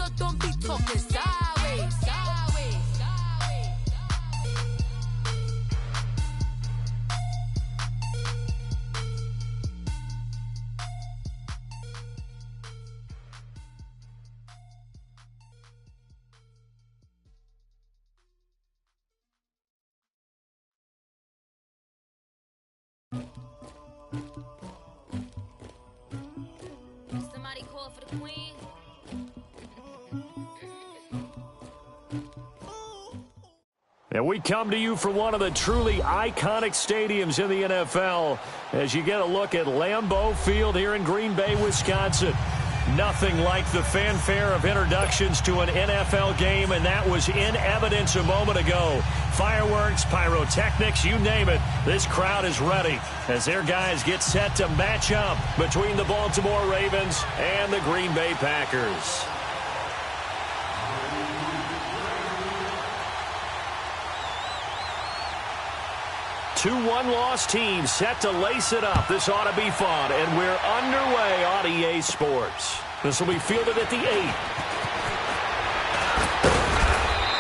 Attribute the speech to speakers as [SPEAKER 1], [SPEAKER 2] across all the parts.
[SPEAKER 1] so don't be talking sideways. Somebody call for the queen.
[SPEAKER 2] And we come to you from one of the truly iconic stadiums in the NFL as you get a look at Lambeau Field here in Green Bay, Wisconsin. Nothing like the fanfare of introductions to an NFL game, and that was in evidence a moment ago. Fireworks, pyrotechnics, you name it. This crowd is ready as their guys get set to match up between the Baltimore Ravens and the Green Bay Packers. Two one-loss teams set to lace it up. This ought to be fun, and we're underway on EA Sports. This will be fielded at the 8.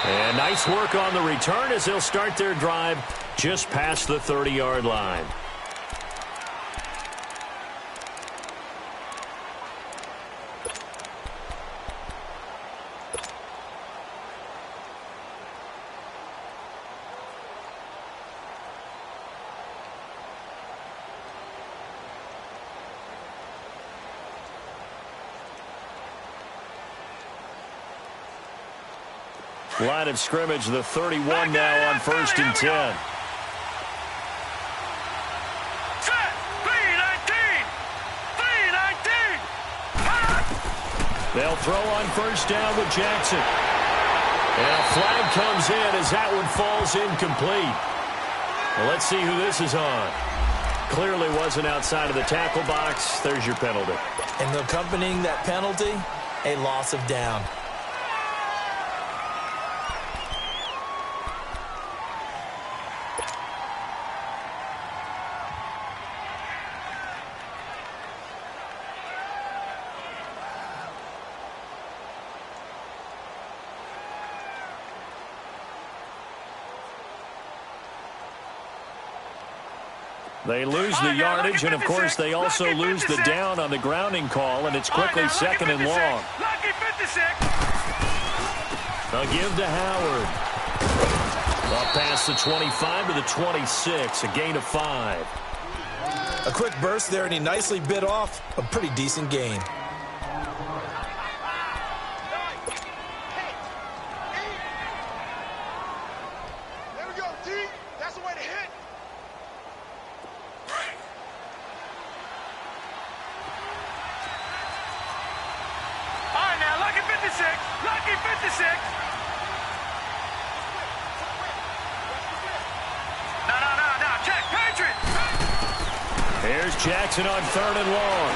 [SPEAKER 2] And nice work on the return as they'll start their drive just past the 30-yard line. Line of scrimmage, the 31 now on 1st and 10. They'll throw on 1st down with Jackson. And a flag comes in as that one falls incomplete. Well, let's see who this is on. Clearly wasn't outside of the tackle box. There's your penalty.
[SPEAKER 3] And accompanying that penalty, a loss of down.
[SPEAKER 2] They lose the yardage, and, of course, they also lose the down on the grounding call, and it's quickly 2nd and long. They'll give to Howard. Up past the 25 to the 26, a gain of 5.
[SPEAKER 3] A quick burst there, and he nicely bit off a pretty decent gain.
[SPEAKER 2] Here's Jackson on 3rd and long.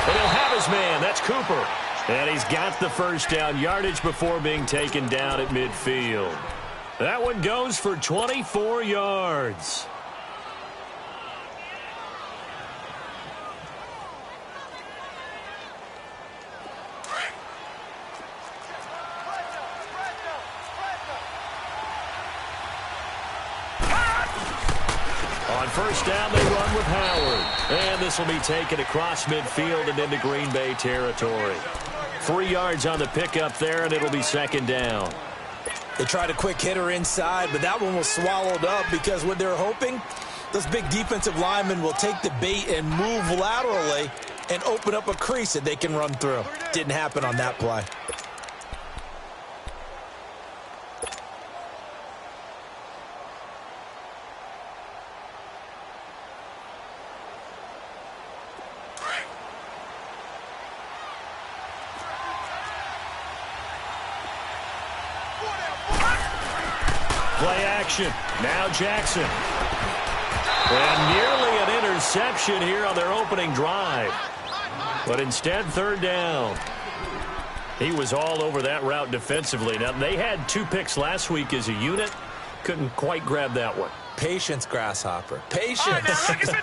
[SPEAKER 2] And he'll have his man. That's Cooper. And he's got the 1st down yardage before being taken down at midfield. That one goes for 24 yards. On 1st down, they run with Howard. And this will be taken across midfield and into Green Bay territory. 3 yards on the pickup there, and it'll be 2nd down.
[SPEAKER 3] They tried a quick hitter inside, but that one was swallowed up because what they're hoping, those big defensive linemen will take the bait and move laterally and open up a crease that they can run through. Didn't happen on that play.
[SPEAKER 2] Play action. Now Jackson. And nearly an interception here on their opening drive. But instead, 3rd down. He was all over that route defensively. Now, they had 2 picks last week as a unit. Couldn't quite grab that one.
[SPEAKER 3] Patience, Grasshopper. Patience.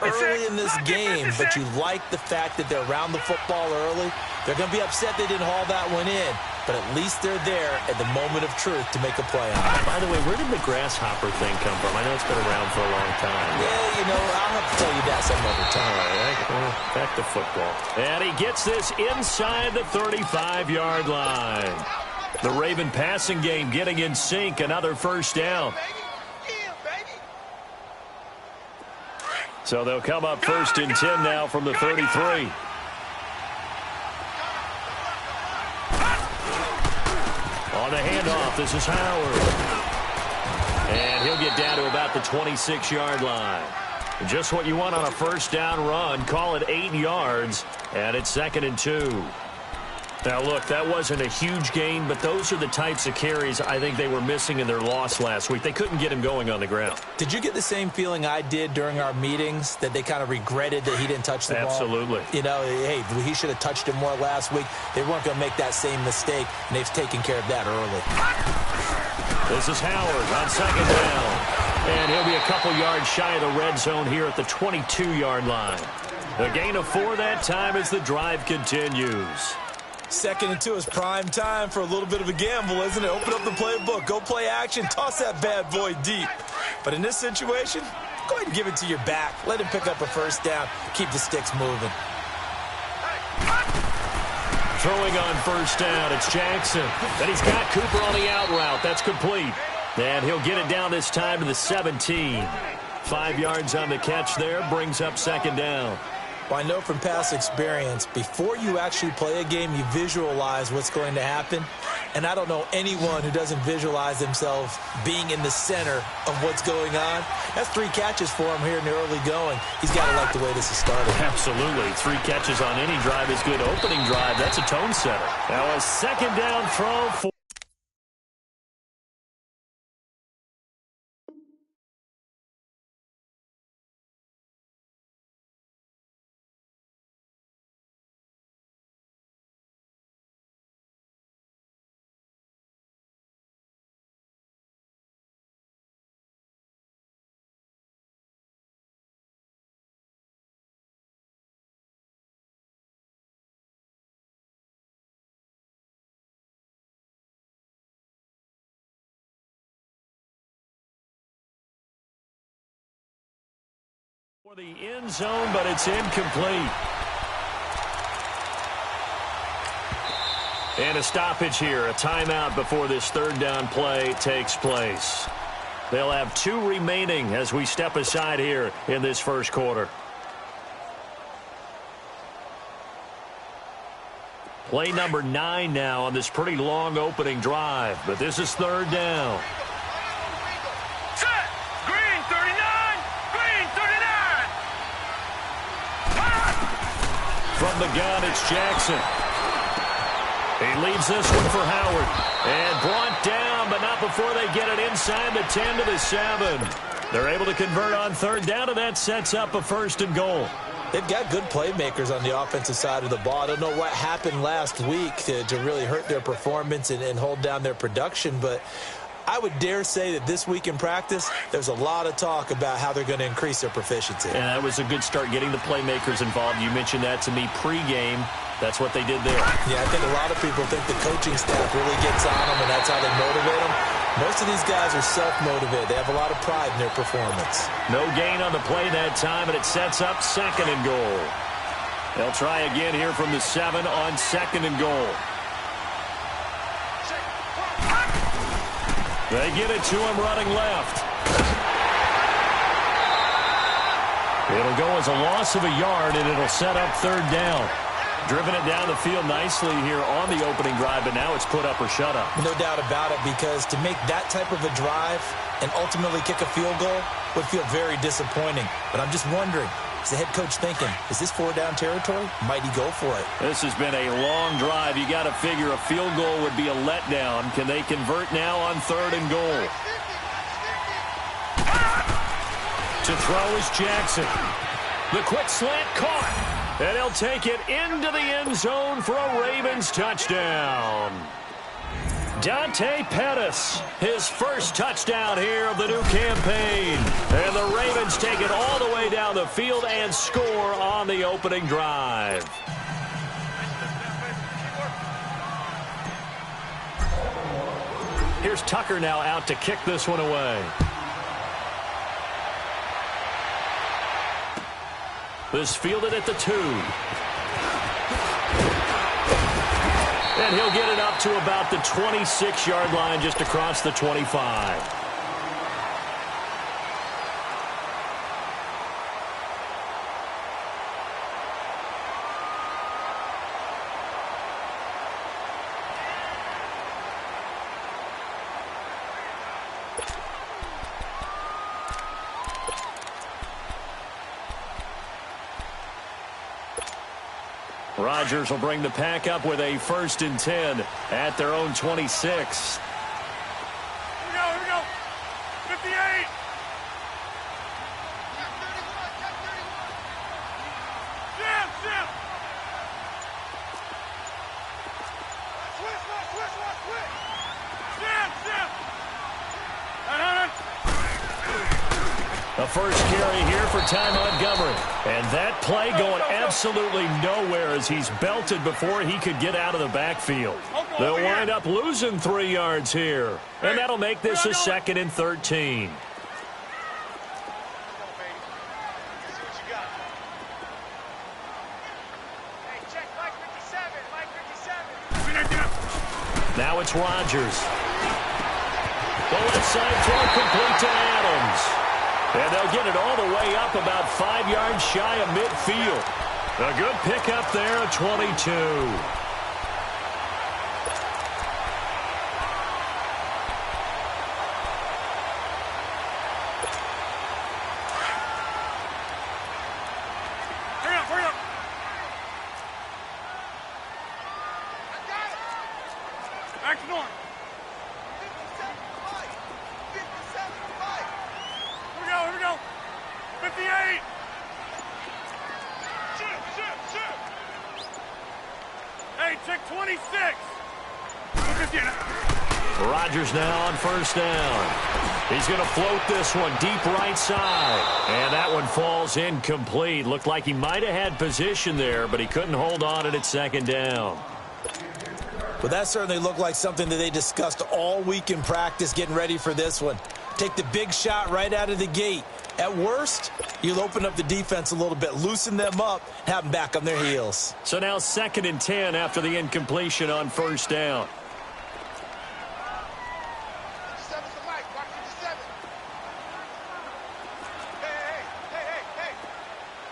[SPEAKER 3] Early in this game, but you like the fact that they're around the football early. They're going to be upset they didn't haul that one in, but at least they're there at the moment of truth to make a play on it.
[SPEAKER 2] By the way, where did the Grasshopper thing come from? I know it's been around for a long time.
[SPEAKER 3] Yeah, you know, I'll have to tell you that some other time.
[SPEAKER 2] All right, well, back to football. And he gets this inside the 35-yard line. The Raven passing game getting in sync, another first down. So they'll come up first and 10 now from the 33. On the handoff, this is Howard. And he'll get down to about the 26-yard line. Just what you want on a first down run. Call it 8 yards, and it's 2nd and 2. Now, look, that wasn't a huge gain, but those are the types of carries I think they were missing in their loss last week. They couldn't get him going on the ground.
[SPEAKER 3] Did you get the same feeling I did during our meetings, that they kind of regretted that he didn't touch the ball?
[SPEAKER 2] Absolutely.
[SPEAKER 3] You know, hey, he should have touched it more last week. They weren't going to make that same mistake, and they've taken care of that early.
[SPEAKER 2] This is Howard on 2nd down. And he'll be a couple yards shy of the red zone here at the 22-yard line. A gain of 4 that time as the drive continues.
[SPEAKER 3] 2nd and 2 is prime time for a little bit of a gamble, isn't it? Open up the playbook, go play action, toss that bad boy deep. But in this situation, go ahead and give it to your back. Let him pick up a first down. Keep the sticks moving.
[SPEAKER 2] Throwing on first down, it's Jackson. Then he's got Cooper on the out route. That's complete. And he'll get it down this time to the 17. 5 yards on the catch there, brings up 2nd down.
[SPEAKER 3] Well, I know from past experience, before you actually play a game, you visualize what's going to happen. And I don't know anyone who doesn't visualize themselves being in the center of what's going on. That's 3 catches for him here in the early going. He's got to like the way this is started.
[SPEAKER 2] Absolutely. 3 catches on any drive is good. Opening drive, that's a tone setter. Now a 2nd down throw for the end zone, but it's incomplete. And a stoppage here, a timeout before this 3rd down play takes place. They'll have 2 remaining as we step aside here in this first quarter. Play number 9 now on this pretty long opening drive, but this is 3rd down. From the gun, it's Jackson. He leaves this one for Howard. And brought down, but not before they get it inside the 10 to the 7. They're able to convert on 3rd down, and that sets up a 1st and goal.
[SPEAKER 3] They've got good playmakers on the offensive side of the ball. I don't know what happened last week to really hurt their performance and hold down their production, but I would dare say that this week in practice, there's a lot of talk about how they're going to increase their proficiency.
[SPEAKER 2] And that was a good start, getting the playmakers involved. You mentioned that to me pregame. That's what they did there.
[SPEAKER 3] Yeah, I think a lot of people think the coaching staff really gets on them, and that's how they motivate them. Most of these guys are self-motivated. They have a lot of pride in their performance.
[SPEAKER 2] No gain on the play that time, and it sets up 2nd and goal. They'll try again here from the 7 on 2nd and goal. They get it to him running left. It'll go as a loss of a yard, and it'll set up 3rd down. Driven it down the field nicely here on the opening drive, but now it's put up or shut up.
[SPEAKER 3] No doubt about it, because to make that type of a drive and ultimately kick a field goal would feel very disappointing. But I'm just wondering, is the head coach thinking, is this 4-down territory? Might he go for it?
[SPEAKER 2] This has been a long drive. You got to figure a field goal would be a letdown. Can they convert now on 3rd and goal? To throw is Jackson. The quick slant caught. And he'll take it into the end zone for a Ravens touchdown. Dante Pettis, his first touchdown here of the new campaign. And the Ravens take it all the way down the field and score on the opening drive. Here's Tucker now out to kick this one away. This fielded at the 2. And he'll get it up to about the 26-yard line just across the 25. Rodgers will bring the pack up with a 1st and 10 at their own 26.
[SPEAKER 4] Here we go. 58. Jim. Switch. Jim.
[SPEAKER 2] The first carry here for Ty Montgomery. And that play going absolutely nowhere as he's belted before he could get out of the backfield. They'll wind up losing 3 yards here. And that'll make this a 2nd and 13. Now it's Rodgers. The left side throw complete to Adams. And they'll get it all the way up about 5 yards shy of midfield. A good pickup there at 22.
[SPEAKER 4] Hurry up. Action on. Here we go. 58. Shoot. Hey, check 26.
[SPEAKER 2] Rodgers now on 1st down. He's going to float this one deep right side. And that one falls incomplete. Looked like he might have had position there, but he couldn't hold on it at 2nd down.
[SPEAKER 3] But that certainly looked like something that they discussed all week in practice getting ready for this one. Take the big shot right out of the gate. At worst, you'll open up the defense a little bit, loosen them up, have them back on their heels.
[SPEAKER 2] So now 2nd and 10 after the incompletion on 1st down.
[SPEAKER 4] Hey.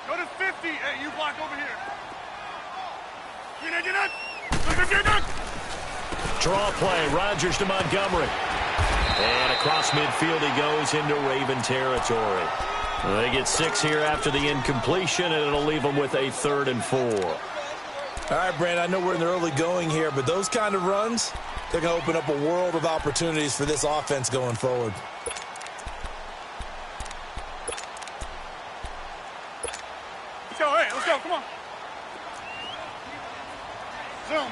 [SPEAKER 4] Go to 50. Hey, you block over here. Get up.
[SPEAKER 2] Draw play, Rodgers to Montgomery. And across midfield he goes into Raven territory. They get 6 here after the incompletion, and it'll leave them with a 3rd and 4.
[SPEAKER 3] All right, Brand, I know we're in the early going here, but those kind of runs, they're going to open up a world of opportunities for this offense going forward.
[SPEAKER 4] Let's go, come on. Zoom.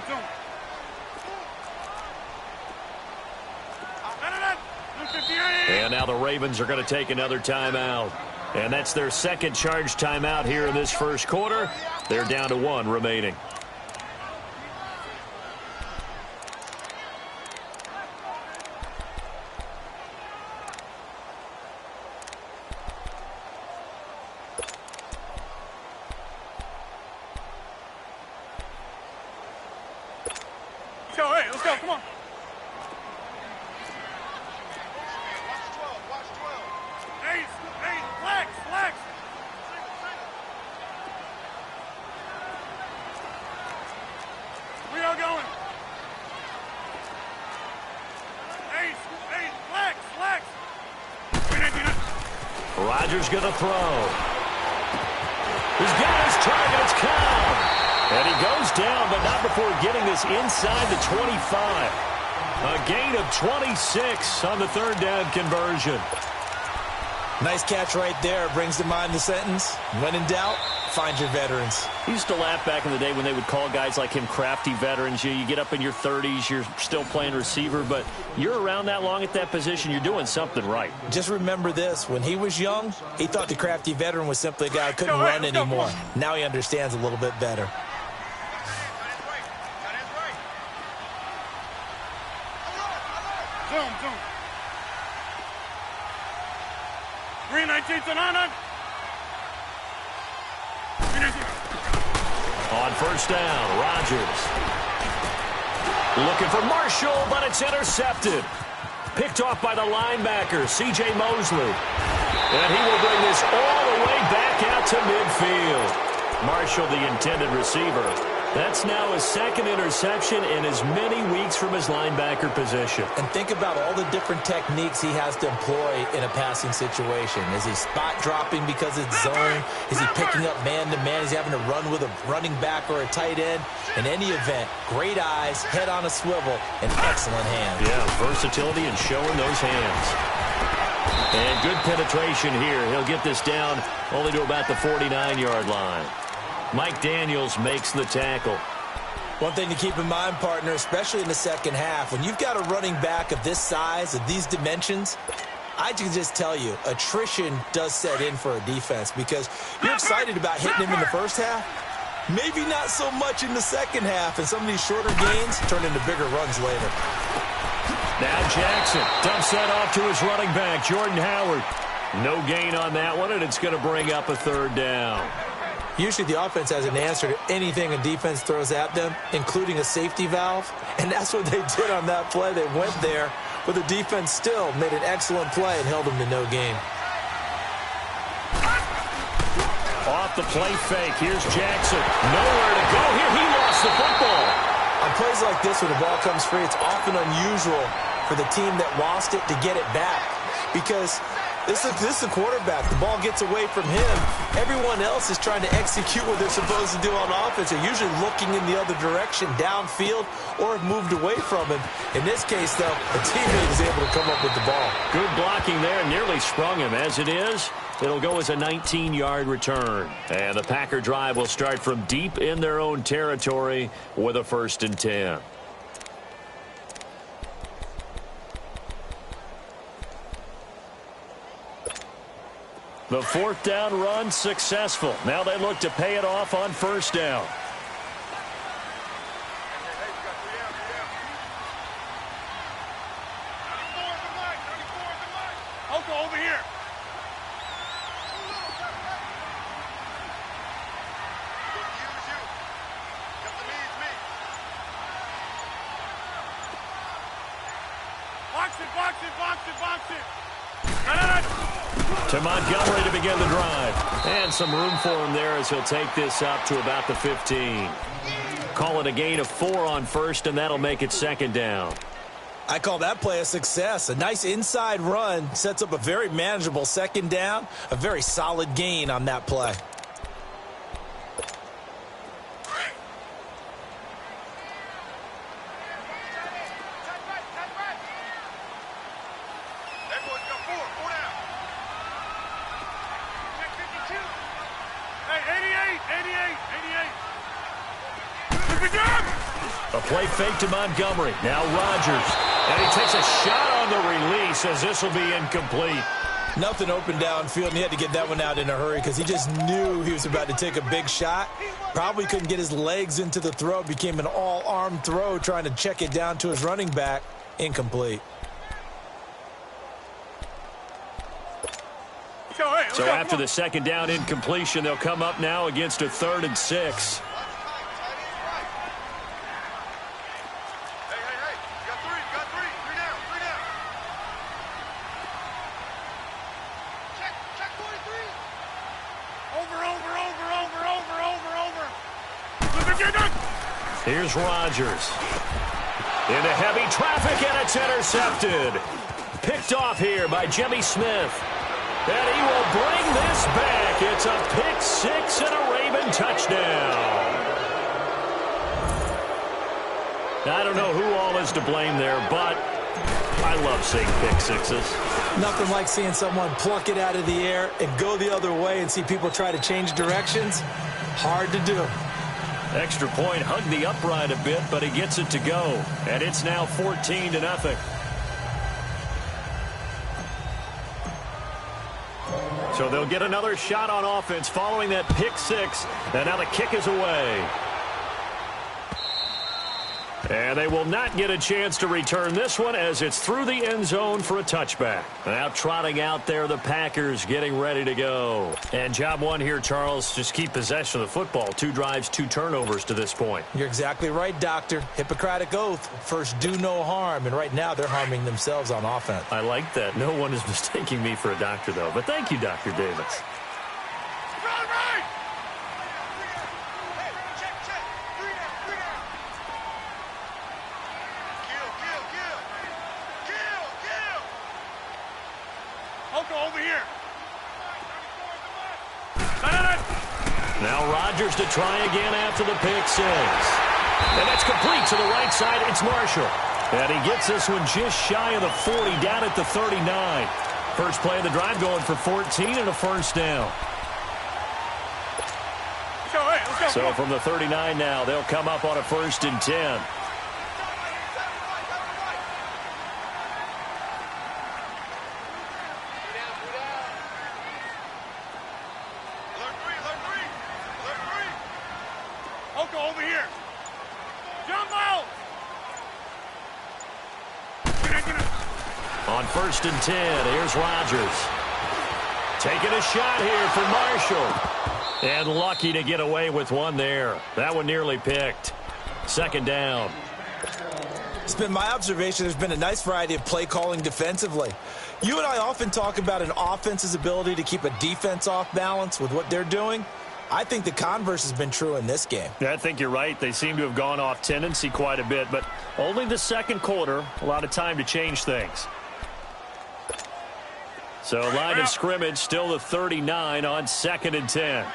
[SPEAKER 2] And now the Ravens are going to take another timeout. And that's their 2nd charge timeout here in this 1st quarter. They're down to 1 remaining.
[SPEAKER 4] Let's go, come on. Hey, flex. We are going. Hey, flex.
[SPEAKER 2] Rodgers going to throw. He's got his target. It's Cobb. And he goes down, but not before getting this inside the 25. A gain of 26 on the 3rd down conversion.
[SPEAKER 3] Nice catch right there. Brings to mind the sentence, when in doubt, find your veterans.
[SPEAKER 2] He used to laugh back in the day when they would call guys like him crafty veterans. You get up in your 30s, you're still playing receiver, but you're around that long at that position, you're doing something right.
[SPEAKER 3] Just remember this. When he was young, he thought the crafty veteran was simply a guy who couldn't run anymore. Now he understands a little bit better.
[SPEAKER 4] Zoom. Green 19 to 9.
[SPEAKER 2] On first down, Rodgers. Looking for Marshall, but it's intercepted. Picked off by the linebacker, C.J. Mosley. And he will bring this all the way back out to midfield. Marshall, the intended receiver. That's now his second interception in as many weeks from his linebacker position.
[SPEAKER 3] And think about all the different techniques he has to employ in a passing situation. Is he spot dropping because it's zone? Is he picking up man-to-man? Is he having to run with a running back or a tight end? In any event, great eyes, head on a swivel, and excellent hands.
[SPEAKER 2] Yeah, versatility and showing those hands. And good penetration here. He'll get this down only to about the 49-yard line. Mike Daniels makes the tackle.
[SPEAKER 3] One thing to keep in mind, partner, especially in the second half, when you've got a running back of this size, of these dimensions, I can just tell you, attrition does set in for a defense because you're excited about hitting him in the first half. Maybe not so much in the second half, and some of these shorter gains turn into bigger runs later.
[SPEAKER 2] Now Jackson dumps that off to his running back, Jordan Howard. No gain on that one, and it's going to bring up a third down.
[SPEAKER 3] Usually the offense has an answer to anything a defense throws at them, including a safety valve. And that's what they did on that play. They went there, but the defense still made an excellent play and held them to no gain.
[SPEAKER 2] Off the play fake. Here's Jackson. Nowhere to go here. He lost the football.
[SPEAKER 3] On plays like this, when the ball comes free, it's often unusual for the team that lost it to get it back because this is the quarterback. The ball gets away from him. Everyone else is trying to execute what they're supposed to do on offense. They're usually looking in the other direction, downfield, or have moved away from him. In this case, though, a teammate is able to come up with the ball.
[SPEAKER 2] Good blocking there. Nearly sprung him. As it is, it'll go as a 19-yard return. And the Packer drive will start from deep in their own territory with a 1st and 10. The 4th down run successful. Now they look to pay it off on 1st down.
[SPEAKER 4] Oko, over here. Box it.
[SPEAKER 2] To Montgomery to begin the drive. And some room for him there as he'll take this up to about the 15. Call it a gain of 4 on 1st, and that'll make it 2nd down.
[SPEAKER 3] I call that play a success. A nice inside run sets up a very manageable 2nd down. A very solid gain on that play.
[SPEAKER 2] A play fake to Montgomery. Now Rodgers. And he takes a shot on the release as this will be incomplete.
[SPEAKER 3] Nothing open downfield, and he had to get that one out in a hurry because he just knew he was about to take a big shot. Probably couldn't get his legs into the throw. Became an all-arm throw trying to check it down to his running back. Incomplete.
[SPEAKER 2] So after the 2nd down incompletion, they'll come up now against a 3rd and 6. Here's Rodgers. Into heavy traffic, and it's intercepted. Picked off here by Jimmy Smith. And he will bring this back. It's a pick 6 and a Raven touchdown. I don't know who all is to blame there, but I love seeing pick 6s.
[SPEAKER 3] Nothing like seeing someone pluck it out of the air and go the other way and see people try to change directions. Hard to do.
[SPEAKER 2] Extra point, hugged the upright a bit, but he gets it to go. And it's now 14-0. So they'll get another shot on offense following that pick six. And now the kick is away. And they will not get a chance to return this one as it's through the end zone for a touchback. Now trotting out there, the Packers getting ready to go. And job one here, Charles, just keep possession of the football. 2 drives, 2 turnovers to this point.
[SPEAKER 3] You're exactly right, Doctor. Hippocratic oath. First, do no harm. And right now, they're harming themselves on offense.
[SPEAKER 2] I like that. No one is mistaking me for a doctor, though. But thank you, Dr. Davis.
[SPEAKER 4] Over here.
[SPEAKER 2] Now Rodgers to try again after the pick six. And that's complete to the right side. It's Marshall. And he gets this one just shy of the 40, down at the 39. First play of the drive going for 14 and a first down.
[SPEAKER 4] Let's go.
[SPEAKER 2] So from the 39 now, they'll come up on a 1st and 10.
[SPEAKER 4] Over here. Jump out.
[SPEAKER 2] On 1st and 10, here's Rodgers. Taking a shot here for Marshall. And lucky to get away with one there. That one nearly picked. 2nd down.
[SPEAKER 3] It's been my observation there's been a nice variety of play calling defensively. You and I often talk about an offense's ability to keep a defense off balance with what they're doing. I think the converse has been true in this game.
[SPEAKER 2] Yeah, I think you're right. They seem to have gone off tendency quite a bit, but only the 2nd quarter, a lot of time to change things. So line of scrimmage still the 39 on 2nd and 10.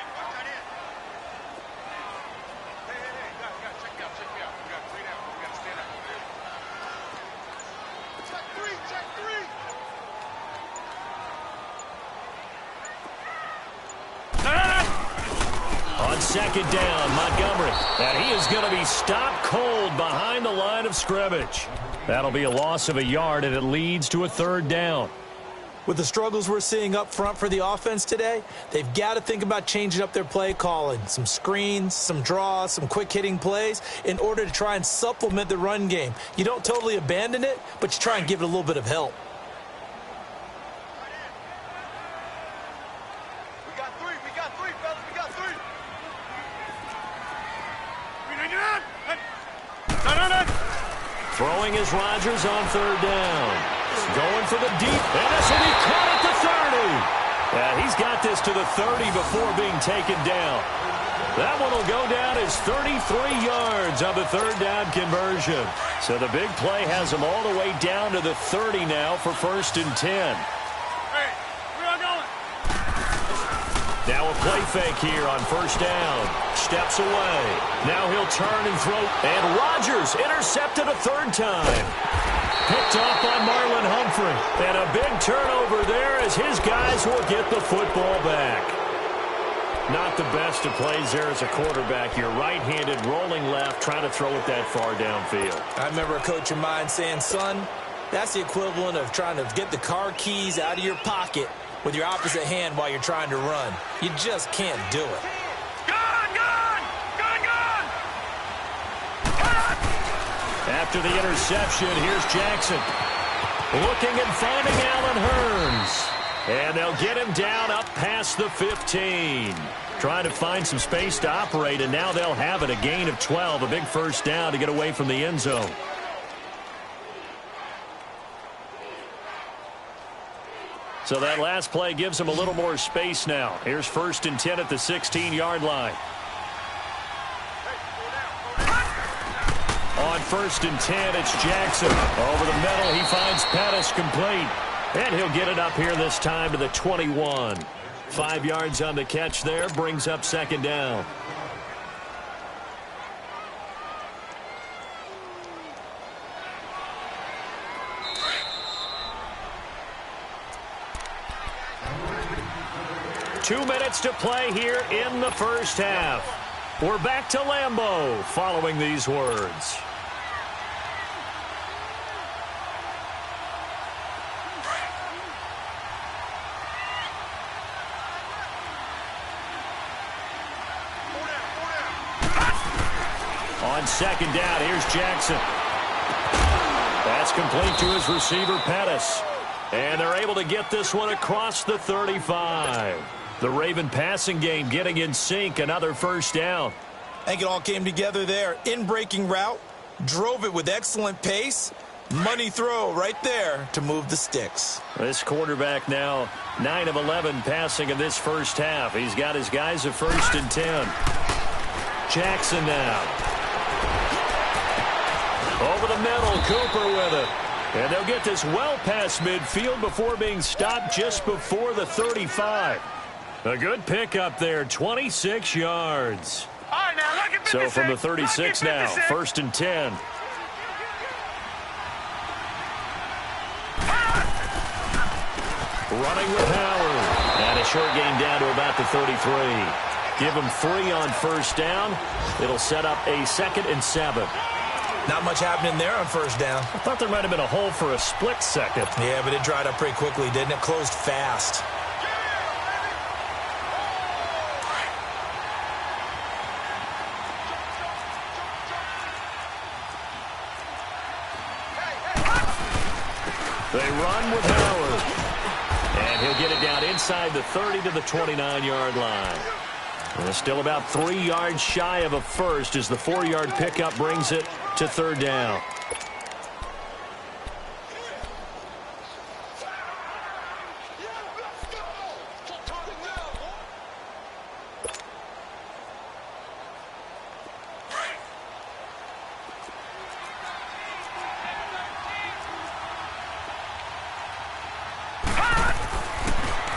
[SPEAKER 2] On 2nd down, Montgomery. And he is going to be stopped cold behind the line of scrimmage. That'll be a loss of a yard, and it leads to a 3rd down.
[SPEAKER 3] With the struggles we're seeing up front for the offense today, they've got to think about changing up their play calling. Some screens, some draws, some quick-hitting plays in order to try and supplement the run game. You don't totally abandon it, but you try and give it a little bit of help.
[SPEAKER 2] Throwing is Rodgers on 3rd down. Going for the deep, and this will be caught at the 30. Yeah, he's got this to the 30 before being taken down. That one will go down as 33 yards on the 3rd down conversion. So the big play has him all the way down to the 30 now for 1st and 10.
[SPEAKER 4] Hey, where are we going?
[SPEAKER 2] Now a play fake here on 1st down. Steps away. Now he'll turn and throw. And Rodgers intercepted a 3rd time. Picked off by Marlon Humphrey. And a big turnover there as his guys will get the football back. Not the best of plays there as a quarterback. You're right-handed, rolling left, trying to throw it that far downfield.
[SPEAKER 3] I remember a coach of mine saying, son, that's the equivalent of trying to get the car keys out of your pocket with your opposite hand while you're trying to run. You just can't do it.
[SPEAKER 2] After the interception, here's Jackson. Looking and finding Allen Hurns. And they'll get him down up past the 15. Trying to find some space to operate, and now they'll have it. A gain of 12, a big 1st down to get away from the end zone. So that last play gives them a little more space now. Here's 1st and 10 at the 16-yard line. On 1st and 10, it's Jackson. Over the middle, he finds Pettis complete. And he'll get it up here this time to the 21. 5 yards on the catch there, brings up 2nd down. 2 minutes to play here in the first half. We're back to Lambeau following these words. On second down, here's Jackson. That's complete to his receiver, Pettis. And they're able to get this one across the 35. The Raven passing game getting in sync, another first down.
[SPEAKER 3] I think it all came together there. In-breaking route, drove it with excellent pace. Money throw right there to move the sticks.
[SPEAKER 2] This quarterback now 9 of 11 passing in this first half. He's got his guys at 1st and 10. Jackson now. Over the middle, Cooper with it. And they'll get this well past midfield before being stopped just before the 35. A good pickup there, 26 yards.
[SPEAKER 4] All right, now, look at 56.
[SPEAKER 2] So from the 36 now, 1st and 10. Running with Howard. And a short gain down to about the 33. Give him 3 on first down. It'll set up a 2nd and 7.
[SPEAKER 3] Not much happening there on first down.
[SPEAKER 2] I thought there might have been a hole for a split second.
[SPEAKER 3] Yeah, but it dried up pretty quickly, didn't it? Closed fast.
[SPEAKER 2] They run with Howard. And he'll get it down inside the 30 to the 29-yard line. And still about 3 yards shy of a first as the 4-yard pickup brings it to 3rd down.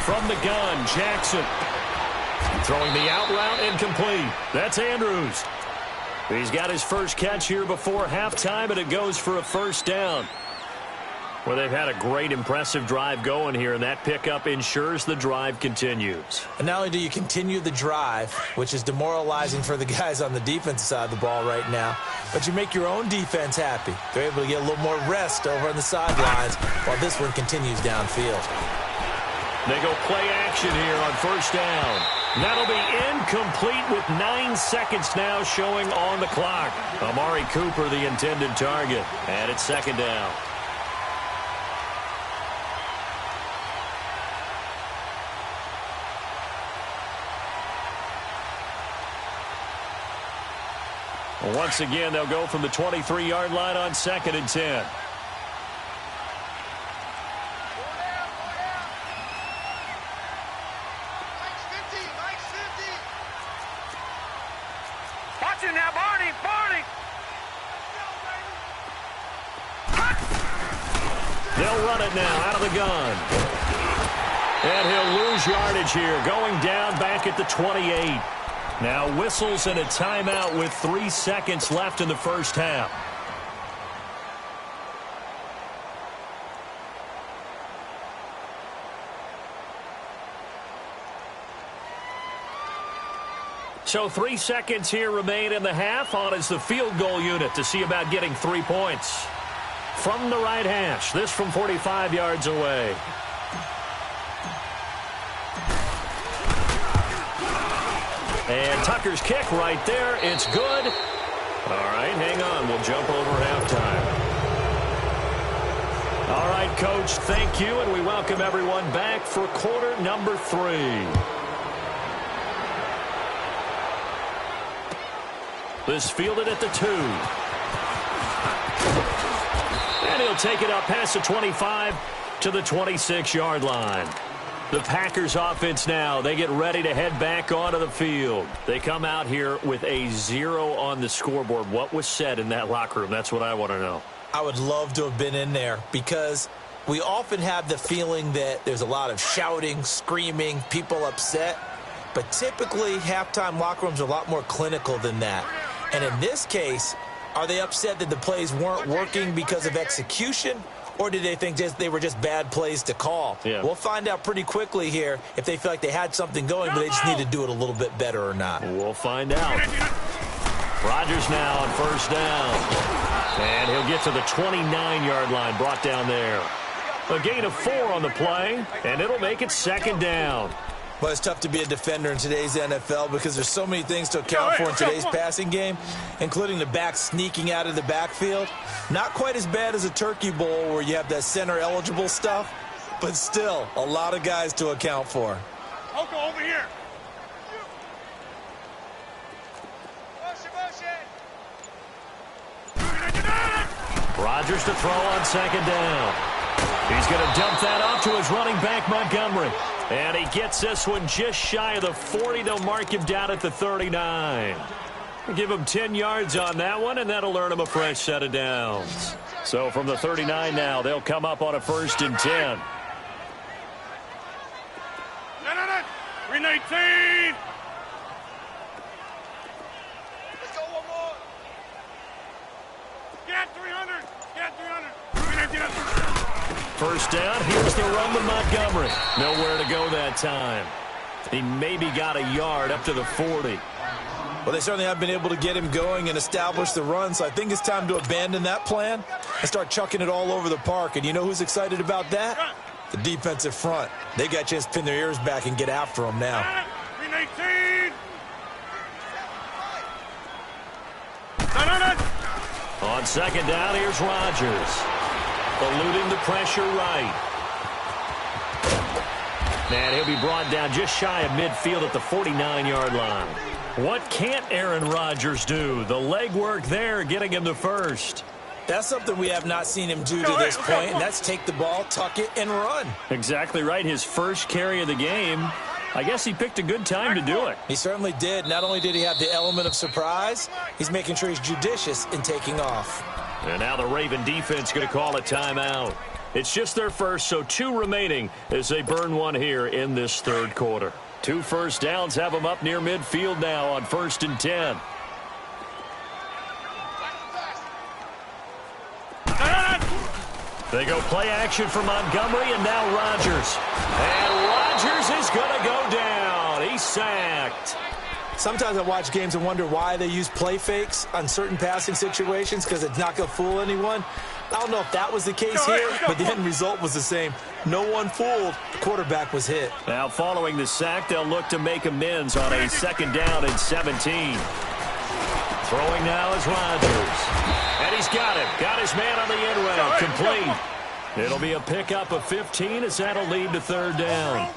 [SPEAKER 2] From the gun, Jackson. Throwing the out route incomplete. That's Andrews. He's got his first catch here before halftime, and it goes for a first down. Well, they've had a great, impressive drive going here, and that pickup ensures the drive continues.
[SPEAKER 3] And not only do you continue the drive, which is demoralizing for the guys on the defensive side of the ball right now, but you make your own defense happy. They're able to get a little more rest over on the sidelines while this one continues downfield.
[SPEAKER 2] They go play action here on first down. That'll be incomplete with 9 seconds now showing on the clock. Amari Cooper, the intended target, and it's 2nd down. Once again, they'll go from the 23-yard line on 2nd and 10.
[SPEAKER 4] Now, Barney.
[SPEAKER 2] They'll run it now out of the gun. And he'll lose yardage here, going down back at the 28. Now whistles and a timeout with 3 seconds left in the first half. So 3 seconds here remain in the half. On is the field goal unit to see about getting 3 points. From the right hash, this from 45 yards away. And Tucker's kick right there. It's good. All right, hang on. We'll jump over halftime. All right, Coach, thank you, and we welcome everyone back for quarter number 3. This fielded at the 2. And he'll take it up past the 25 to the 26-yard line. The Packers offense now, they get ready to head back onto the field. They come out here with a 0 on the scoreboard. What was said in that locker room? That's what I want to know.
[SPEAKER 3] I would love to have been in there because we often have the feeling that there's a lot of shouting, screaming, people upset. But typically, halftime locker rooms are a lot more clinical than that. And in this case, are they upset that the plays weren't working because of execution? Or did they think they were just bad plays to call?
[SPEAKER 2] Yeah.
[SPEAKER 3] We'll find out pretty quickly here if they feel like they had something going, but they just need to do it a little bit better or not.
[SPEAKER 2] We'll find out. Rodgers now on first down. And he'll get to the 29-yard line, brought down there. A gain of 4 on the play, and it'll make it second down.
[SPEAKER 3] Well, it's tough to be a defender in today's NFL because there's so many things to account for in today's passing game, including the back sneaking out of the backfield. Not quite as bad as a turkey bowl where you have that center-eligible stuff, but still a lot of guys to account for.
[SPEAKER 4] Oko, over here.
[SPEAKER 2] Rodgers to throw on second down. He's going to dump that off to his running back, Montgomery. And he gets this one just shy of the 40. They'll mark him down at the 39. Give him 10 yards on that one, and that'll earn him a fresh set of downs. So from the 39 now, they'll come up on a 1st and 10.
[SPEAKER 4] 319. Let's go one more. Get 300. Get 300.
[SPEAKER 2] First down, here's the run with Montgomery. Nowhere to go that time. He maybe got a yard up to the 40.
[SPEAKER 3] Well, they certainly have been able to get him going and establish the run, so I think it's time to abandon that plan and start chucking it all over the park. And you know who's excited about that? The defensive front. They got a chance to pin their ears back and get after him now.
[SPEAKER 4] 319.
[SPEAKER 2] On second down, here's Rodgers. Eluding the pressure right. And he'll be brought down just shy of midfield at the 49-yard line. What can't Aaron Rodgers do? The legwork there getting him the first.
[SPEAKER 3] That's something we have not seen him do to this point, and that's take the ball, tuck it, and run.
[SPEAKER 2] Exactly right. His first carry of the game. I guess he picked a good time to do it.
[SPEAKER 3] He certainly did. Not only did he have the element of surprise, he's making sure he's judicious in taking off.
[SPEAKER 2] And now the Raven defense going to call a timeout. It's just their first, so 2 remaining as they burn one here in this third quarter. 2 first downs have them up near midfield now on 1st and 10. They go play action for Montgomery, and now Rodgers. And Rodgers is going to go down. He's sacked.
[SPEAKER 3] Sometimes I watch games and wonder why they use play fakes on certain passing situations because it's not going to fool anyone. I don't know if that was the case here, but the end result was the same. No one fooled. The quarterback was hit.
[SPEAKER 2] Now following the sack, they'll look to make amends on a 2nd down and 17. Throwing now is Rodgers. And he's got him. Got his man on the end route. Complete. It'll be a pickup of 15 as that'll lead to 3rd down.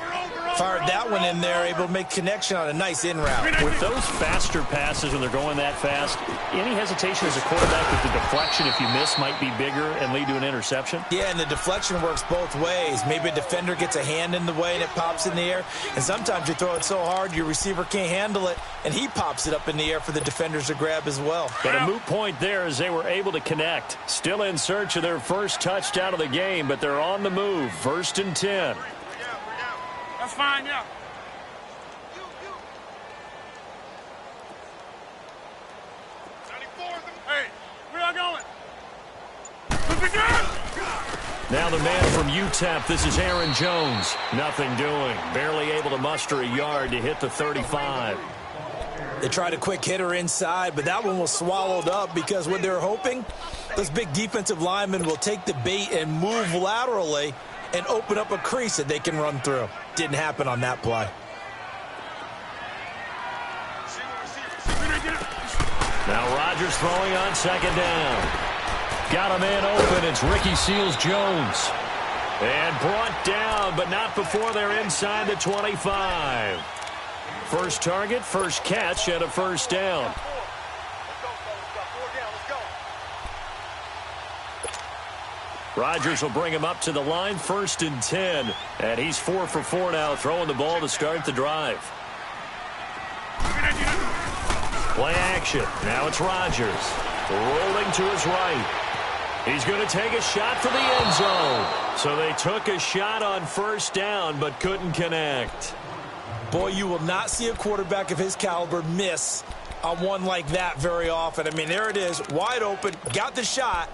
[SPEAKER 3] Fired that one in there, able to make connection on a nice in route.
[SPEAKER 2] With those faster passes when they're going that fast, any hesitation as a quarterback that the deflection, if you miss, might be bigger and lead to an interception?
[SPEAKER 3] Yeah, and the deflection works both ways. Maybe a defender gets a hand in the way and it pops in the air. And sometimes you throw it so hard your receiver can't handle it, and he pops it up in the air for the defenders to grab as well.
[SPEAKER 2] But a moot point there as they were able to connect. Still in search of their first touchdown of the game, but they're on the move. 1st and 10.
[SPEAKER 4] That's fine, yeah. Hey, where y'all going?
[SPEAKER 2] Now the man from UTEP, this is Aaron Jones. Nothing doing. Barely able to muster a yard to hit the 35.
[SPEAKER 3] They tried a quick hitter inside, but that one was swallowed up because what they're hoping, those big defensive linemen will take the bait and move laterally and open up a crease that they can run through. Didn't happen on that play.
[SPEAKER 2] Now Rodgers throwing on 2nd down. Got a man open. It's Ricky Seals-Jones. And brought down, but not before they're inside the 25. First target, first catch, and a 1st down. Rodgers will bring him up to the line, 1st and 10. And he's 4 for 4 now, throwing the ball to start the drive. Play action. Now it's Rodgers. Rolling to his right. He's going to take a shot for the end zone. So they took a shot on 1st down, but couldn't connect.
[SPEAKER 3] Boy, you will not see a quarterback of his caliber miss on one like that very often. I mean, there it is, wide open, got the shot,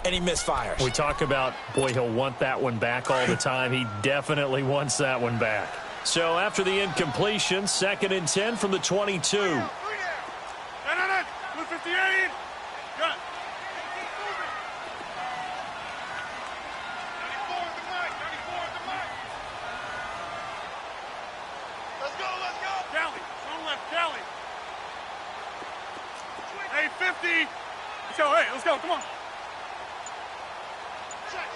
[SPEAKER 3] and he misfires.
[SPEAKER 2] We talk about, boy, he'll want that one back all the time. He definitely wants that one back. So after the incompletion, 2nd and 10 from the 22.
[SPEAKER 4] No. 258. Good. 94 at the mic. 94 at the mic. Let's go. Kelly. On left, Kelly. Hey, 50. Let's go. Come on. Check.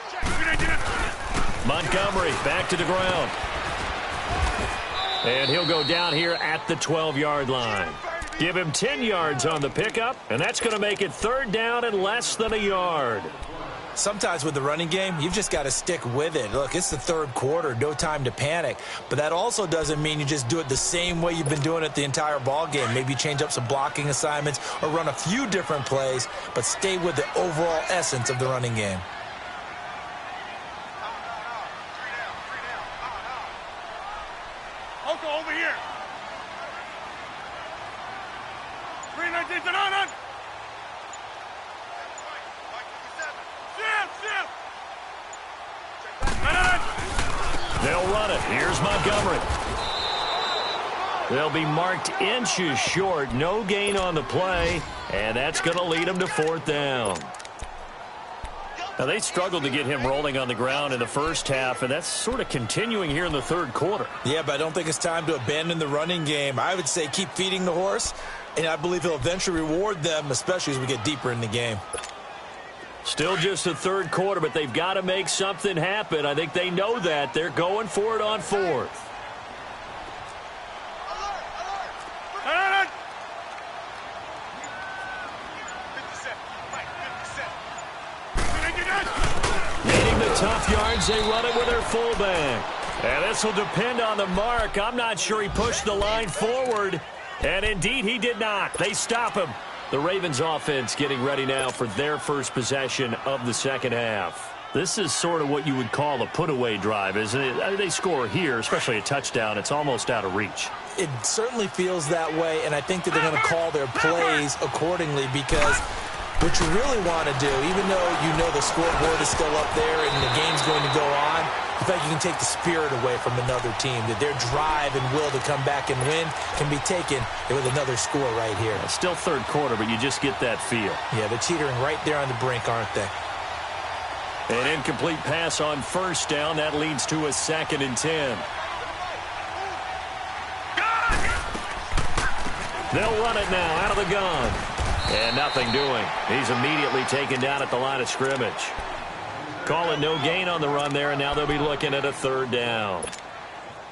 [SPEAKER 2] Montgomery back to the ground. And he'll go down here at the 12-yard line. Give him 10 yards on the pickup, and that's going to make it 3rd down and less than a yard.
[SPEAKER 3] Sometimes with the running game, you've just got to stick with it. Look, it's the 3rd quarter, no time to panic. But that also doesn't mean you just do it the same way you've been doing it the entire ball game. Maybe change up some blocking assignments or run a few different plays, but stay with the overall essence of the running game.
[SPEAKER 4] Over here. 319 to none.
[SPEAKER 2] They'll run it. Here's Montgomery. They'll be marked inches short. No gain on the play, and that's going to lead them to 4th down. Now, they struggled to get him rolling on the ground in the first half, and that's sort of continuing here in the 3rd quarter.
[SPEAKER 3] Yeah, but I don't think it's time to abandon the running game. I would say keep feeding the horse, and I believe he'll eventually reward them, especially as we get deeper in the game.
[SPEAKER 2] Still just the 3rd quarter, but they've got to make something happen. I think they know that. They're going for it on 4th. Tough yards, they run it with their fullback. And this will depend on the mark. I'm not sure he pushed the line forward. And indeed, he did not. They stop him. The Ravens offense getting ready now for their first possession of the 2nd half. This is sort of what you would call a put-away drive, isn't it? They score here, especially a touchdown. It's almost out of reach.
[SPEAKER 3] It certainly feels that way, and I think that they're going to call their plays accordingly because what you really want to do, even though you know the scoreboard is still up there and the game's going to go on, in fact, you can take the spirit away from another team, that their drive and will to come back and win can be taken with another score right here.
[SPEAKER 2] It's still 3rd quarter, but you just get that feel.
[SPEAKER 3] Yeah, they're teetering right there on the brink, aren't they?
[SPEAKER 2] An incomplete pass on 1st down. That leads to a 2nd and 10. They'll run it now out of the gun. And nothing doing. He's immediately taken down at the line of scrimmage. Call it no gain on the run there, and now they'll be looking at a 3rd down.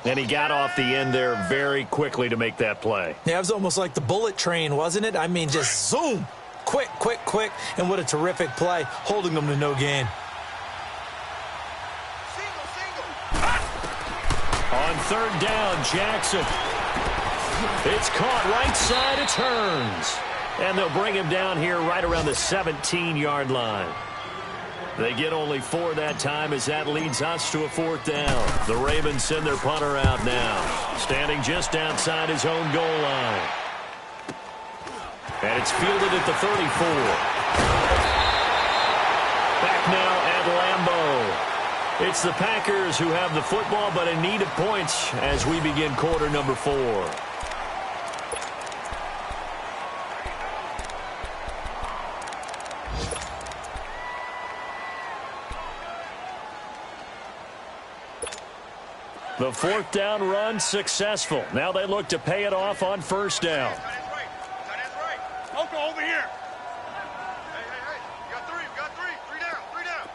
[SPEAKER 2] And he got off the end there very quickly to make that play.
[SPEAKER 3] Yeah, it was almost like the bullet train, wasn't it? I mean, just zoom. Quick, quick, quick. And what a terrific play, holding them to no gain.
[SPEAKER 2] On 3rd down, Jackson. It's caught right side, it turns. And they'll bring him down here right around the 17-yard line. They get only 4 that time as that leads us to a 4th down. The Ravens send their punter out now, standing just outside his own goal line. And it's fielded at the 34. Back now at Lambeau. It's the Packers who have the football, but in need of points as we begin quarter number 4. The 4th down run successful. Now they look to pay it off on 1st down.
[SPEAKER 4] Tight end's right. Coco, over here. Hey. You got 3. 3 down.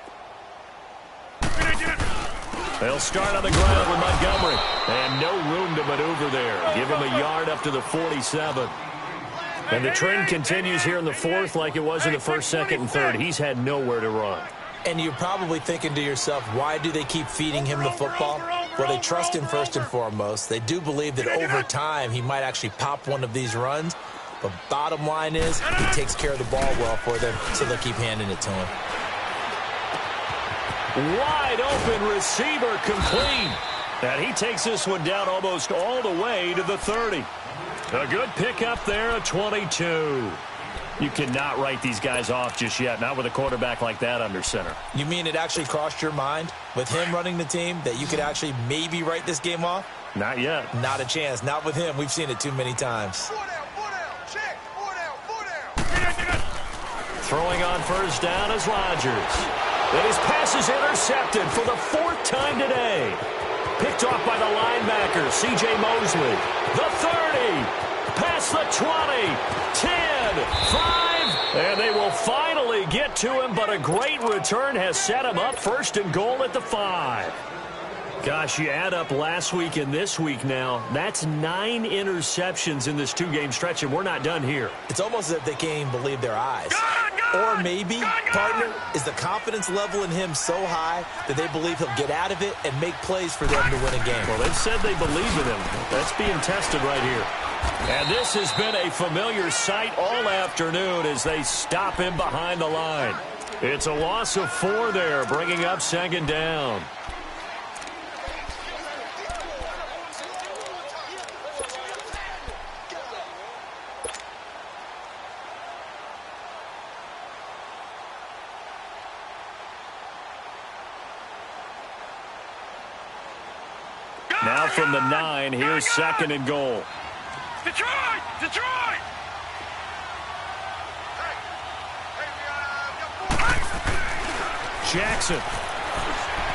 [SPEAKER 2] They'll start on the ground with Montgomery. And no room to maneuver there. Give him a yard up to the 47. And the trend continues here in the 4th like it was in the 1st, 2nd, and 3rd. He's had nowhere to run.
[SPEAKER 3] And you're probably thinking to yourself, why do they keep feeding him the football? Well, they trust him first and foremost. They do believe that over time he might actually pop one of these runs. But bottom line is he takes care of the ball well for them, so they'll keep handing it to him.
[SPEAKER 2] Wide open receiver complete. And he takes this one down almost all the way to the 30. A good pickup there at 22. You cannot write these guys off just yet, not with a quarterback like that under center.
[SPEAKER 3] You mean it actually crossed your mind with him running the team that you could actually maybe write this game off?
[SPEAKER 2] Not yet.
[SPEAKER 3] Not a chance. Not with him. We've seen it too many times.
[SPEAKER 2] Throwing on first down is Rodgers. And his pass is intercepted for the 4th time today. Picked off by the linebacker, C.J. Mosley. The 30. Past the 20. 10. 5. And they will finally get to him, but a great return has set him up 1st and goal at the 5. Gosh, you add up last week and this week now, that's 9 interceptions in this 2-game stretch, and we're not done here.
[SPEAKER 3] It's almost as if they can't even believe their eyes. Or maybe, partner, is the confidence level in him so high that they believe he'll get out of it and make plays for them to win a game.
[SPEAKER 2] Well, they've said they believe in him. That's being tested right here. And this has been a familiar sight all afternoon as they stop him behind the line. It's a loss of 4 there, bringing up 2nd down. Now from the 9, here's 2nd and goal.
[SPEAKER 4] Detroit! Detroit!
[SPEAKER 2] Jackson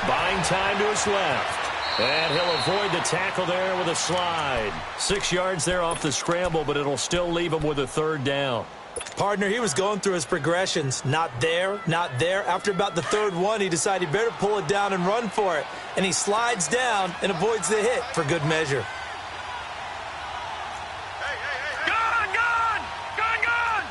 [SPEAKER 2] buying time to his left. And he'll avoid the tackle there with a slide. 6 yards there off the scramble, but it'll still leave him with a 3rd down.
[SPEAKER 3] Partner, he was going through his progressions. Not there, not there. After about the 3rd one, he decided he better pull it down and run for it. And he slides down and avoids the hit for good measure.
[SPEAKER 4] Gone! Gone! Gone! Gone!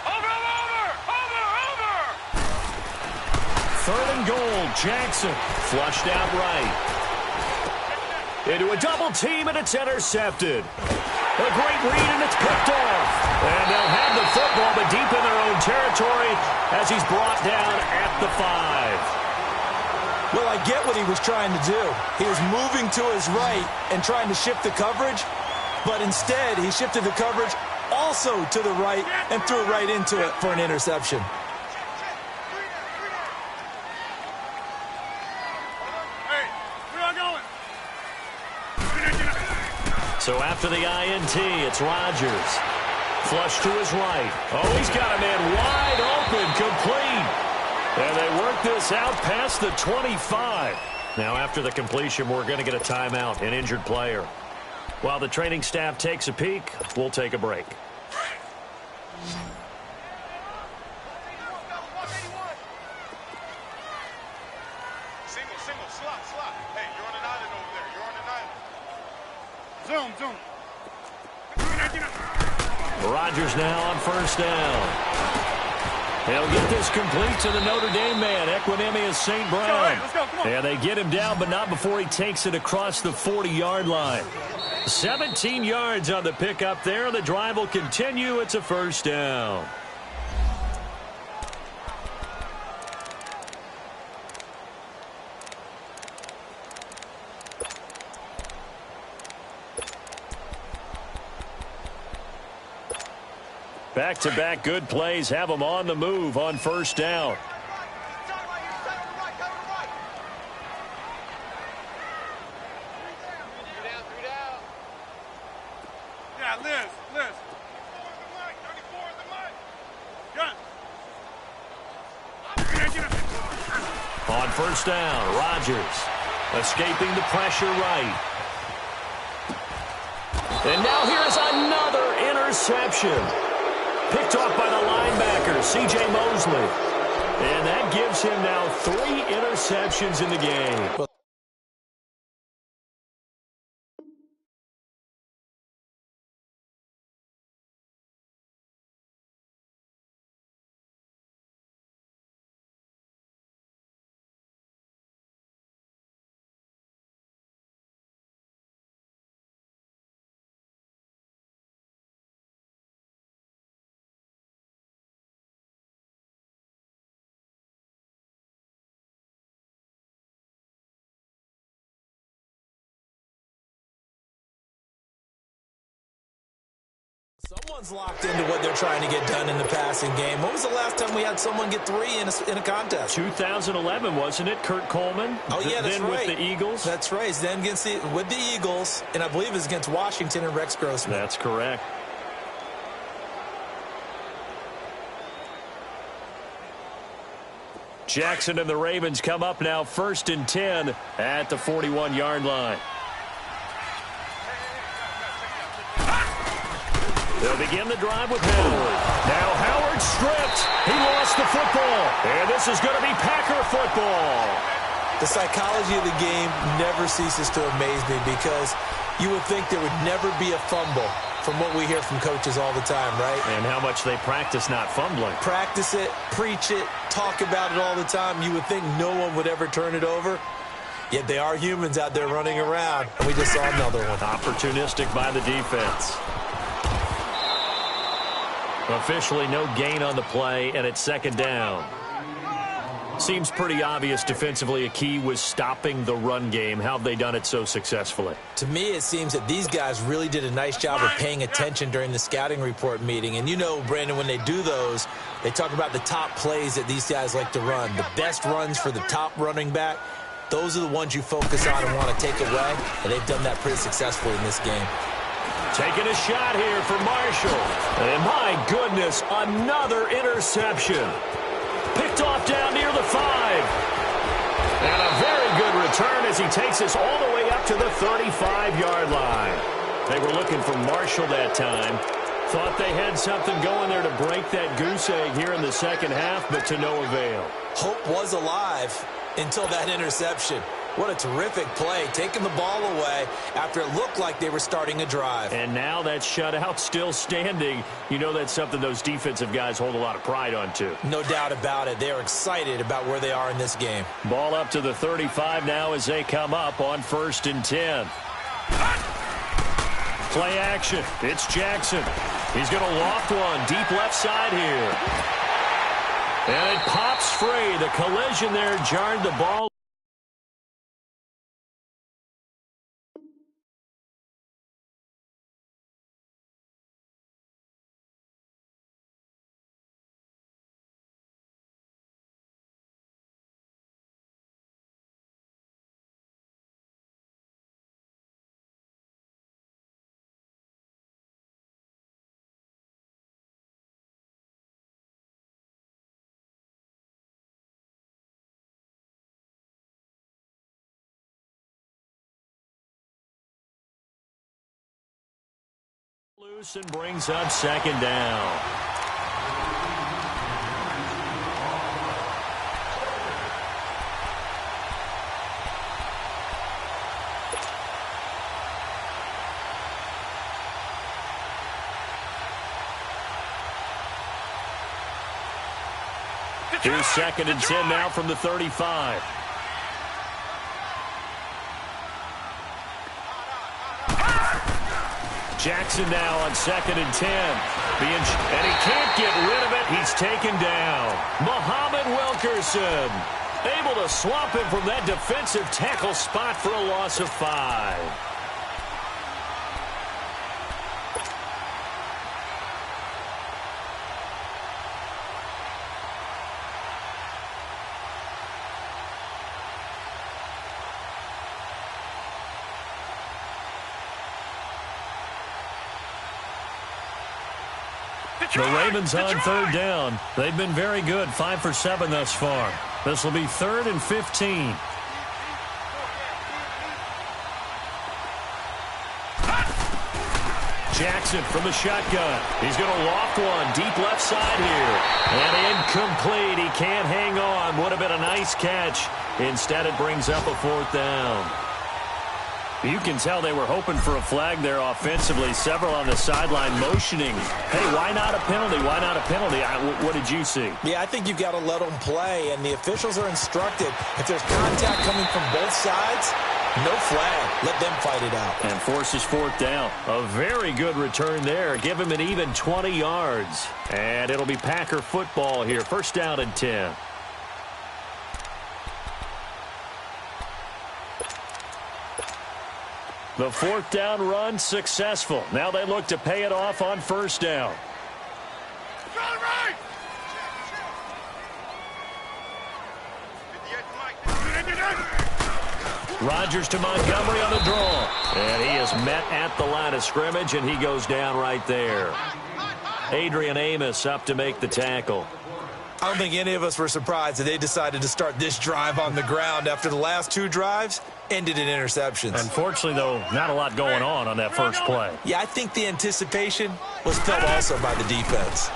[SPEAKER 4] Over! Over! Over!
[SPEAKER 2] 3rd and goal, Jackson flushed out right. Into a double team, and it's intercepted. A great read, and it's picked off. And they'll have the football, but deep in their own territory as he's brought down at the 5.
[SPEAKER 3] Well, I get what he was trying to do. He was moving to his right and trying to shift the coverage, but instead he shifted the coverage also to the right and threw right into it for an interception.
[SPEAKER 2] So after the INT, it's Rodgers. Flush to his right. Oh, he's got a man wide open, complete. And they work this out past the 25. Now after the completion, we're going to get a timeout, an injured player. While the training staff takes a peek, we'll take a break.
[SPEAKER 4] Single, slot. Hey, you're on an island over there. You're on an island. Zoom.
[SPEAKER 2] Rodgers now on 1st down. He'll get this complete to the Notre Dame man, Equinemius St. Brown.
[SPEAKER 4] Let's go, come on.
[SPEAKER 2] And they get him down, but not before he takes it across the 40-yard line. 17 yards on the pickup there. The drive will continue. It's a 1st down. Back-to-back good plays have them on the move on 1st down.
[SPEAKER 4] Yeah, Liz.
[SPEAKER 2] On 1st down, Rodgers escaping the pressure right. And now here's another interception. Picked off by the linebacker, C.J. Mosley. And that gives him now 3 interceptions in the game.
[SPEAKER 3] Someone's locked into what they're trying to get done in the passing game. When was the last time we had someone get 3 in a contest?
[SPEAKER 2] 2011, wasn't it, Kurt Coleman?
[SPEAKER 3] Oh, yeah, that's
[SPEAKER 2] then
[SPEAKER 3] right.
[SPEAKER 2] with the Eagles?
[SPEAKER 3] That's right. Then with the Eagles, and I believe it's against Washington and Rex Grossman.
[SPEAKER 2] That's correct. Jackson and the Ravens come up now 1st and 10 at the 41-yard line. They'll begin the drive with Howard. Now Howard stripped. He lost the football. And this is going to be Packer football.
[SPEAKER 3] The psychology of the game never ceases to amaze me because you would think there would never be a fumble from what we hear from coaches all the time, right?
[SPEAKER 2] And how much they practice not fumbling.
[SPEAKER 3] Practice it, preach it, talk about it all the time. You would think no one would ever turn it over. Yet they are humans out there running around. And we just saw another one.
[SPEAKER 2] Opportunistic by the defense. Officially no gain on the play, and it's 2nd down. Seems pretty obvious defensively a key was stopping the run game. How have they done it so successfully?
[SPEAKER 3] To me, it seems that these guys really did a nice job of paying attention during the scouting report meeting. And you know, Brandon, when they do those, they talk about the top plays that these guys like to run. The best runs for the top running back, those are the ones you focus on and want to take away. And they've done that pretty successfully in this game.
[SPEAKER 2] Taking a shot here for Marshall. And my goodness, another interception. Picked off down near the 5. And a very good return as he takes us all the way up to the 35-yard line. They were looking for Marshall that time. Thought they had something going there to break that goose egg here in the second half, but to no avail.
[SPEAKER 3] Hope was alive until that interception. What a terrific play, taking the ball away after it looked like they were starting a drive.
[SPEAKER 2] And now that shutout still standing. You know that's something those defensive guys hold a lot of pride on, too.
[SPEAKER 3] No doubt about it. They are excited about where they are in this game.
[SPEAKER 2] Ball up to the 35 now as they come up on 1st and 10. Play action. It's Jackson. He's going to loft one deep left side here. And it pops free. The collision there jarred the ball. Loose and brings up 2nd down. Here's 2nd and 10 now from the 35. Jackson now on 2nd and 10. And he can't get rid of it. He's taken down. Muhammad Wilkerson able to swamp him from that defensive tackle spot for a loss of 5. The Ravens on 3rd down. They've been very good, 5 for 7 thus far. This will be 3rd and 15. Jackson from the shotgun. He's going to loft one deep left side here. And incomplete. He can't hang on. Would have been a nice catch. Instead, it brings up a 4th down. You can tell they were hoping for a flag there offensively. Several on the sideline motioning. Hey, why not a penalty? Why not a penalty? What did you see?
[SPEAKER 3] Yeah, I think you've got to let them play, and the officials are instructed. If there's contact coming from both sides, no flag. Let them fight it out.
[SPEAKER 2] And forces 4th down. A very good return there. Give him an even 20 yards. And it'll be Packer football here. 1st down and 10. The fourth down run successful. Now they look to pay it off on first down. Rodgers to Montgomery on the draw. And he is met at the line of scrimmage, and he goes down right there. Adrian Amos up to make the tackle.
[SPEAKER 3] I don't think any of us were surprised that they decided to start this drive on the ground after the last two drives ended in interceptions.
[SPEAKER 2] Unfortunately, though, not a lot going on that first play.
[SPEAKER 3] Yeah, I think the anticipation was felt also by the defense.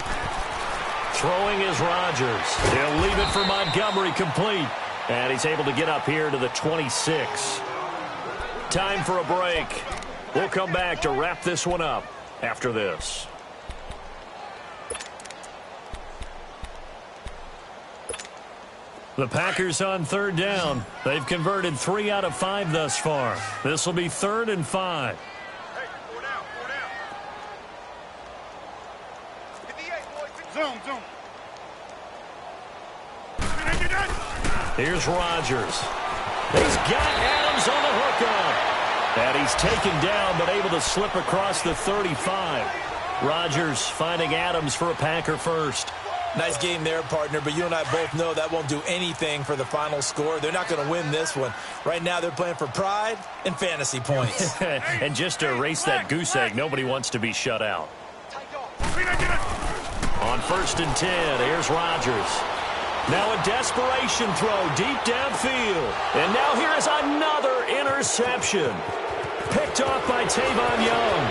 [SPEAKER 2] Throwing is Rodgers. He'll leave it for Montgomery complete. And he's able to get up here to the 26. Time for a break. We'll come back to wrap this one up after this. The Packers on third down. They've converted 3 out of 5 thus far. This will be 3rd and 5.
[SPEAKER 4] Hey, 4 down, 4 down. Zoom.
[SPEAKER 2] Here's Rodgers. He's got Adams on the hook up. And he's taken down but able to slip across the 35. Rodgers finding Adams for a Packer first.
[SPEAKER 3] Nice game there, partner, but you and I both know that won't do anything for the final score. They're not going to win this one. Right now they're playing for pride and fantasy points.
[SPEAKER 2] And just to erase that goose egg, nobody wants to be shut out. On 1st and 10, here's Rodgers. Now a desperation throw deep downfield. And now here is another interception. Picked off by Tavon Young.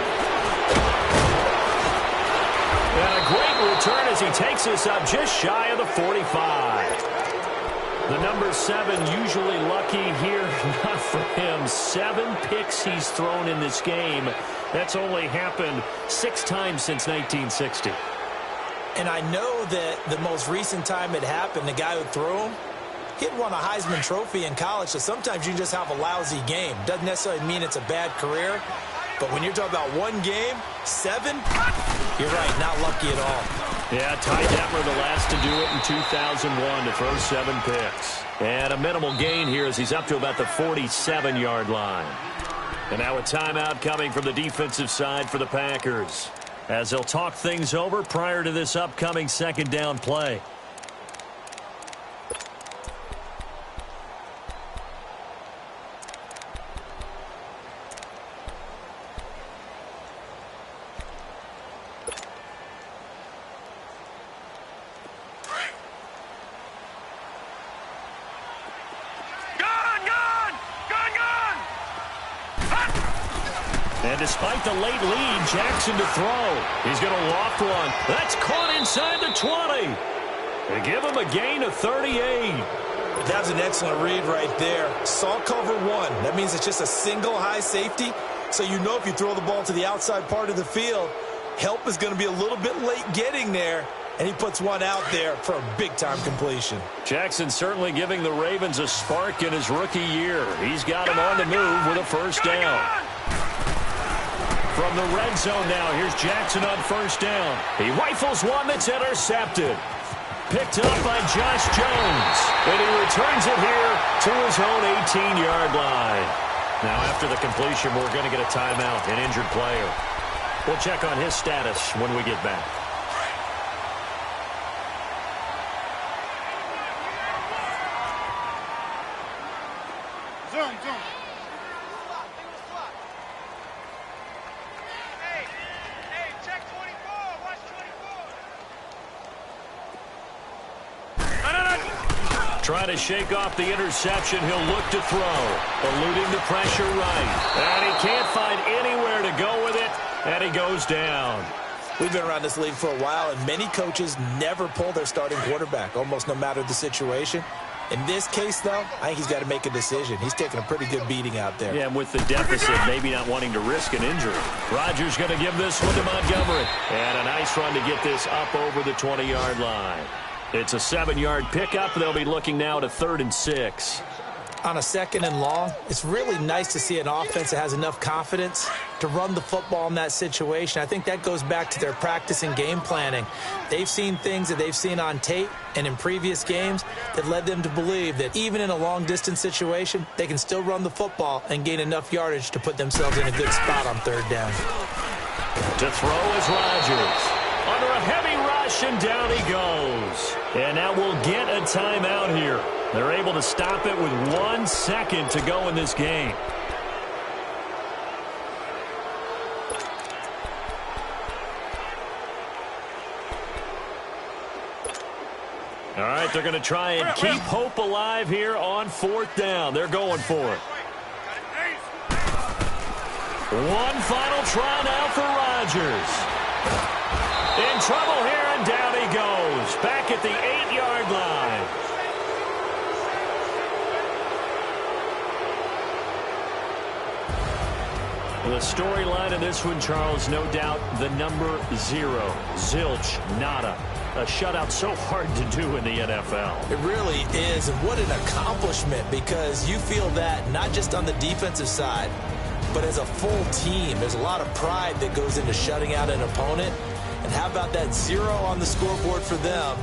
[SPEAKER 2] And a great return as he takes us up just shy of the 45. The number 7 usually lucky here. Not for him. 7 picks he's thrown in this game. That's only happened 6 times since 1960.
[SPEAKER 3] And I know that the most recent time it happened, the guy who threw him, he'd won a Heisman Trophy in college, so sometimes you just have a lousy game. Doesn't necessarily mean it's a bad career, but when you're talking about one game, 7, you're right, not lucky at all.
[SPEAKER 2] Yeah, Ty Detmer the last to do it in 2001 to throw 7 picks. And a minimal gain here as he's up to about the 47-yard line. And now a timeout coming from the defensive side for the Packers, as they'll talk things over prior to this upcoming 2nd down play. And despite the late lead, Jackson to throw. He's going to loft one. That's caught inside the 20. They give him a gain of 38.
[SPEAKER 3] That's an excellent read right there. Saw cover 1. That means it's just a single high safety. So you know if you throw the ball to the outside part of the field, help is going to be a little bit late getting there. And he puts one out there for a big-time completion.
[SPEAKER 2] Jackson certainly giving the Ravens a spark in his rookie year. He's got him on the move with a first down. From the red zone now, here's Jackson on first down. He rifles one that's intercepted. Picked up by Josh Jones. And he returns it here to his own 18-yard line. Now after the completion, we're going to get a timeout, an injured player. We'll check on his status when we get back.
[SPEAKER 4] Zoom. Hey, check 24. Watch 24.
[SPEAKER 2] Trying to shake off the interception. He'll look to throw. Eluding the pressure right. And he can't find anywhere to go with it. And he goes down.
[SPEAKER 3] We've been around this league for a while, and many coaches never pull their starting quarterback, almost no matter the situation. In this case, though, I think he's got to make a decision. He's taking a pretty good beating out there.
[SPEAKER 2] Yeah, and with the deficit, maybe not wanting to risk an injury. Rodgers going to give this one to Montgomery. And a nice run to get this up over the 20-yard line. It's a 7-yard pickup. They'll be looking now to 3rd and 6.
[SPEAKER 3] on a 2nd and long, it's really nice to see an offense that has enough confidence to run the football in that situation. I think that goes back to their practice and game planning. They've seen things that they've seen on tape and in previous games that led them to believe that even in a long-distance situation, they can still run the football and gain enough yardage to put themselves in a good spot on 3rd down.
[SPEAKER 2] To throw is Rodgers. Under a heavy rush, and down he goes. And now we'll get a timeout here. They're able to stop it with 1 second to go in this game. All right, they're going to try and keep hope alive here on 4th down. They're going for it. One final try now for Rodgers. In trouble here, and down he goes. Back at the 8-yard line. The storyline in this one, Charles, no doubt the number 0. Zilch, nada. A shutout so hard to do in the NFL.
[SPEAKER 3] It really is, and what an accomplishment, because you feel that not just on the defensive side, but as a full team. There's a lot of pride that goes into shutting out an opponent. And how about that 0 on the scoreboard for them,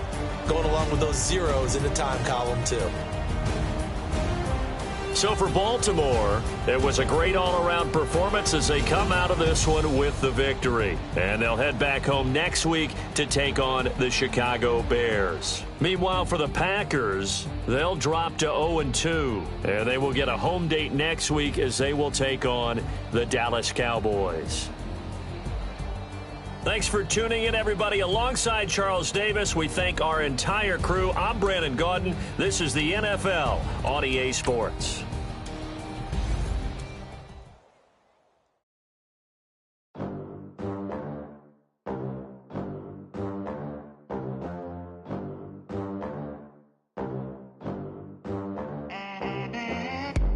[SPEAKER 3] going along with those zeros in the time column, too.
[SPEAKER 2] So for Baltimore, it was a great all-around performance as they come out of this one with the victory. And they'll head back home next week to take on the Chicago Bears. Meanwhile, for the Packers, they'll drop to 0-2. And they will get a home date next week as they will take on the Dallas Cowboys. Thanks for tuning in, everybody. Alongside Charles Davis, we thank our entire crew. I'm Brandon Gaudin. This is the NFL on EA Sports.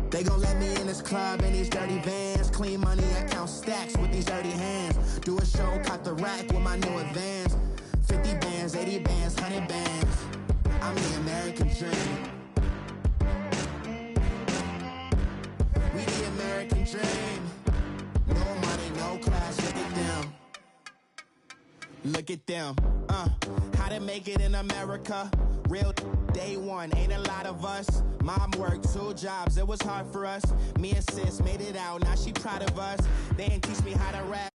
[SPEAKER 5] They gon' let me in this club in these dirty vans. Clean money, I count stacks with these dirty hands. Do a show, cut the rack with my new advance. 50 bands, 80 bands, 100 bands. I'm the American dream. We the American dream. No money, no class, look at them. Look at them, how to make it in America. Real day one, ain't a lot of us. Mom worked 2 jobs, it was hard for us. Me and sis made it out, now she proud of us. They ain't teach me how to rap.